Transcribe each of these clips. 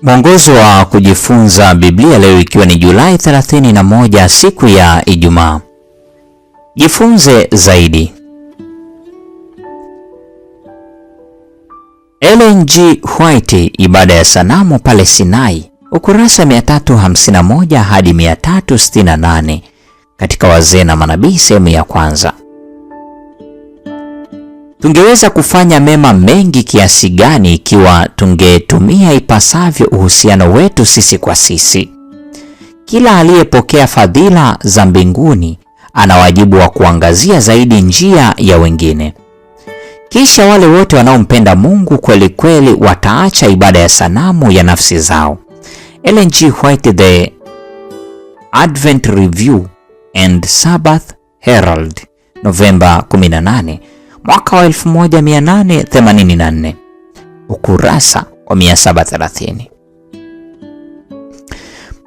Mwongozo wa kujifunza Biblia leo ikiwa ni Julai 31 siku ya Ijumaa. Jifunze zaidi. Ellen G. White, ibada ya sanamu pale Sinai, ukurasa 351 hadi 368 katika Wazee na Manabii sehemu ya kwanza. Tungeweza kufanya mema mengi kiasi gani ikiwa tungetumia ipasavyo uhusiano wetu sisi kwa sisi. Kila aliyepokea fadhila za mbinguni ana wajibu wa kuangazia zaidi njia ya wengine. Kisha wale wote wanaompenda Mungu kweli kweli wataacha ibada ya sanamu ya nafsi zao. Ellen G. White, The Advent Review and Sabbath Herald, Novemba 18 mwaka wa 1884, ukurasa wa 730.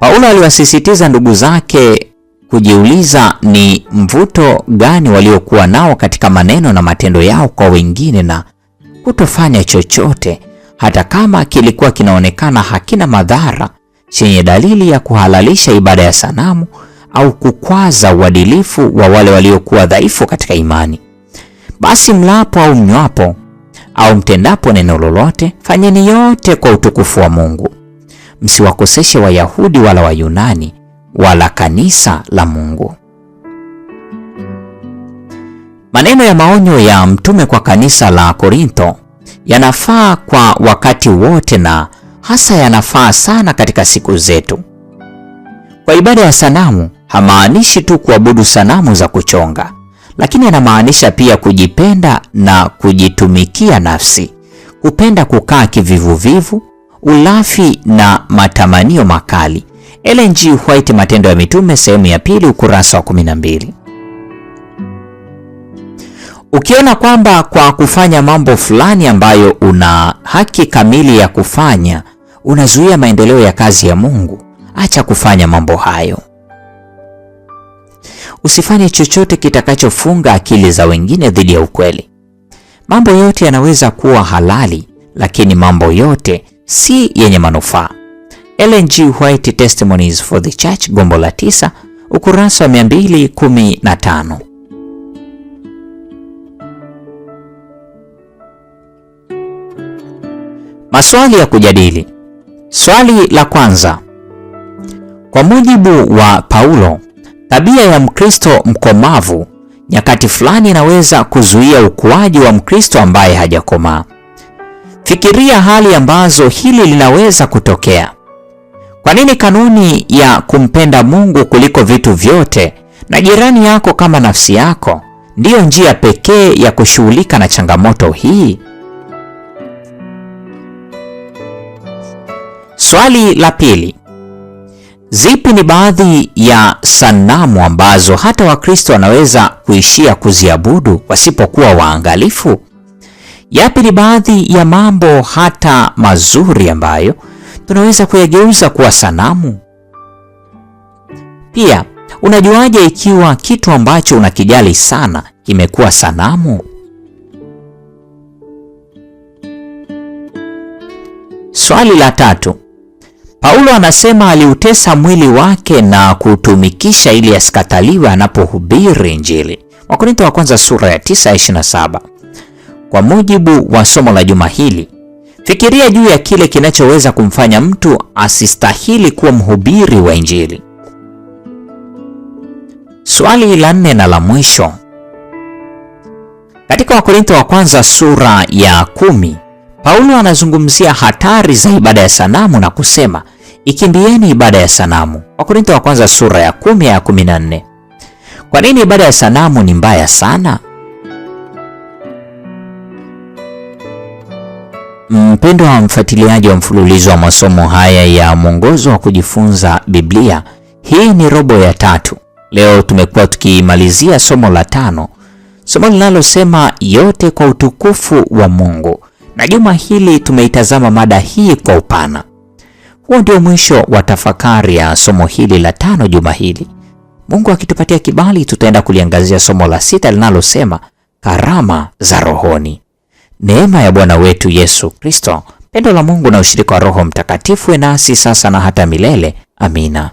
Paulo aliwasisitiza ndugu zake kujiuliza ni mvuto gani waliokuwa nao katika maneno na matendo yao kwa wengine na kutofanya chochote hata kama kilikuwa kinaonekana hakina madhara, chenye dalili ya kuhalalisha ibada ya sanamu au kukwaza uadilifu wa wale waliokuwa dhaifu katika imani. Basi mlapo au mnywapo au mtendapo neno lolote, fanyeni yote kwa utukufu wa Mungu. Msiwakoseshe Wayahudi wala Wayunani wala kanisa la Mungu. Maneno ya maonyo ya mtume kwa kanisa la Korintho yanafaa kwa wakati wote na hasa yanafaa sana katika siku zetu. Kwa ibada ya sanamu hamaanishi tu kuabudu sanamu za kuchonga, lakini anamaanisha pia kujipenda na kujitumikia nafsi, kupenda kukaa kivivuvivu, ulafi na matamanio makali. Ellen G. White, Matendo ya Mitume sehemu ya pili, ukurasa wa 12. Ukiona kwamba kwa kufanya mambo fulani ambayo una haki kamili ya kufanya unazuia maendeleo ya kazi ya Mungu, acha kufanya mambo hayo. Usifanye chochote kitakachofunga akili za wengine dhidi ya ukweli. Mambo yote yanaweza kuwa halali, lakini mambo yote si yenye manufaa. Ellen G. White, Testimonies for the Church, gombo la 9, ukurasa wa 215. Maswali ya kujadili. Swali la kwanza. Kwa mujibu wa Paulo, tabia ya Mkristo mkomavu nyakati fulani inaweza kuzuia ukuaji wa Mkristo ambaye hajakomaa. Fikiria hali ambazo hili linaweza kutokea. Kwa nini kanuni ya kumpenda Mungu kuliko vitu vyote na jirani yako kama nafsi yako ndiyo njia pekee ya kushughulika na changamoto hii? Swali la pili. Zipi ni baadhi ya sanamu ambazo hata Wakristo wanaweza kuishia kuziabudu wasipokuwa waangalifu? Yapi ni baadhi ya mambo hata mazuri ambayo tunaweza kuyageuza kuwa sanamu? Pia, unajuaje ikiwa kitu ambacho unakijali sana kimekuwa sanamu? Swali la tatu. Paulo anasema aliutesa mwili wake na kuutumikisha ili asikataliwe anapohubiri Injili. Wakorintho wa kwanza sura ya 9:27. Kwa mujibu wa somo la juma hili, fikiria juu ya kile kinachoweza kumfanya mtu asistahili kuwa mhubiri wa Injili. Swali la 4 na la mwisho. Katika Wakorintho wa kwanza sura ya 10, Paulo anazungumzia hatari za ibada ya sanamu na kusema, ikimbieni ibada ya sanamu. Wakorintho wa kwanza sura ya 10 ya 14. Kwa nini ibada ya sanamu ni mbaya sana? Mpendwa wa mfuatiliaji wa mfululizo wa masomo haya ya mwongozo wa kujifunza Biblia, hii ni robo ya 3. Leo tumekuwa tukimalizia somo la 5, somo linalosema yote kwa utukufu wa Mungu, na juma hili tumeitazama mada hii kwa upana. Huo ndio mwisho wa tafakari ya somo hili la 5 juma hili. Mungu akitupatia kibali, tutaenda kuliangazia somo la 6 linalosema karama za rohoni. Neema ya Bwana wetu Yesu Kristo, Pendo la Mungu na ushirika wa Roho Mtakatifu nasi sasa na hata milele. Amina.